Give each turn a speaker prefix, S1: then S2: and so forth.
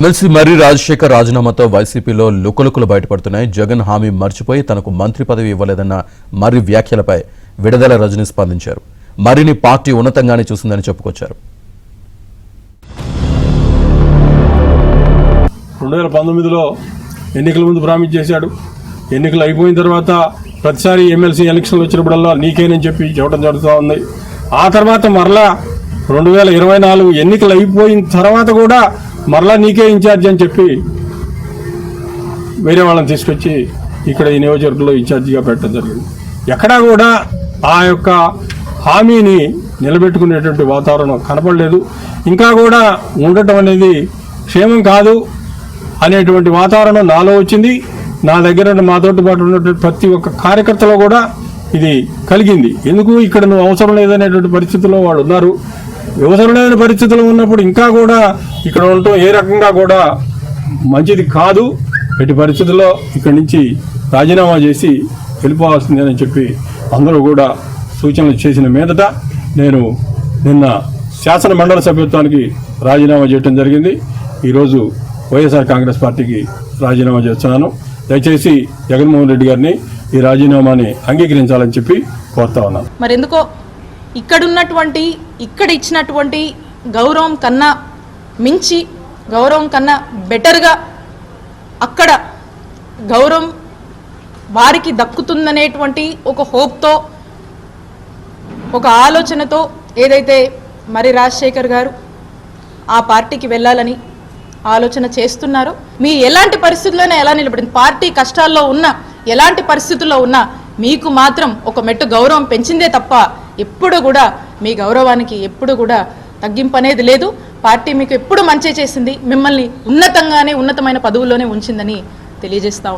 S1: MLC మర్రి రాజశేఖర్ రాజీనామాతో వైసీపీలో లుకలుకలు బయటపడుతున్నాయి. జగన్ హామీ మర్చిపోయి తనకు మంత్రి పదవి ఇవ్వలేదన్న మర్రి వ్యాఖ్యలపై విడుదల రజని స్పందించారు. మర్రిని పార్టీ ఉన్నతంగానే చూసిందని చెప్పుకొచ్చారు.
S2: 2019లో ఎన్నికల ముందు ప్రామిస్ చేశాడు. ఎన్నికలు అయిపోయిన తర్వాత ప్రతిసారి ఎమ్మెల్సీ ఎలక్షన్లు వచ్చినప్పుడల్లా నీకేనని చెప్పడం జరుగుతూ ఉంది. ఆ తర్వాత మరలా 2024 ఎన్నికలు అయిపోయిన తర్వాత కూడా మరలా నీకే ఇన్ఛార్జ్ అని చెప్పి వేరే వాళ్ళని తీసుకొచ్చి ఇక్కడ ఈ నియోజకవర్గంలో ఇన్ఛార్జిగా పెట్టడం జరిగింది. ఎక్కడా కూడా ఆ యొక్క హామీని నిలబెట్టుకునేటువంటి వాతావరణం కనపడలేదు. ఇంకా కూడా ఉండటం అనేది క్షేమం కాదు అనేటువంటి వాతావరణం నాలో వచ్చింది. నా దగ్గర మాతోటి పాటు ఉన్నటువంటి ప్రతి ఒక్క కార్యకర్తలో కూడా ఇది కలిగింది. ఎందుకు ఇక్కడ నువ్వు అవసరం లేదనేటువంటి పరిస్థితుల్లో వాళ్ళు ఉన్నారు. అవసరం లేని పరిస్థితులు ఉన్నప్పుడు ఇంకా కూడా ఇక్కడ ఉండటం ఏ రకంగా కూడా మంచిది కాదు. ఎట్టి పరిస్థితుల్లో ఇక్కడి నుంచి రాజీనామా చేసి వెళ్ళిపోవాల్సిందే అని చెప్పి అందరూ కూడా సూచనలు చేసిన మీదట నేను నిన్న శాసన మండలి సభ్యత్వానికి రాజీనామా చేయడం జరిగింది. ఈరోజు వైఎస్ఆర్ కాంగ్రెస్ పార్టీకి రాజీనామా చేస్తున్నాను. దయచేసి జగన్మోహన్ రెడ్డి గారిని ఈ రాజీనామాని అంగీకరించాలని చెప్పి కోరుతా ఉన్నాను.
S3: మరి ఎందుకో ఇక్కడ ఇచ్చినటువంటి గౌరవం కన్నా మించి, గౌరవం కన్నా బెటర్గా అక్కడ గౌరవం వారికి దక్కుతుందనేటువంటి ఒక హోప్తో, ఒక ఆలోచనతో ఏదైతే మర్రి రాజశేఖర్ గారు ఆ పార్టీకి వెళ్ళాలని ఆలోచన చేస్తున్నారో, మీ ఎలాంటి పరిస్థితుల్లోనే ఎలా నిలబడింది, పార్టీ కష్టాల్లో ఉన్నా ఎలాంటి పరిస్థితుల్లో ఉన్నా మీకు మాత్రం ఒక మెట్టు గౌరవం పెంచిందే తప్ప ఎప్పుడు కూడా మీ గౌరవానికి ఎప్పుడు కూడా తగ్గింపు అనేది లేదు. పార్టీ మీకు ఎప్పుడు మంచి చేసింది, మిమ్మల్ని ఉన్నతమైన పదవుల్లోనే ఉంచిందని తెలియజేస్తా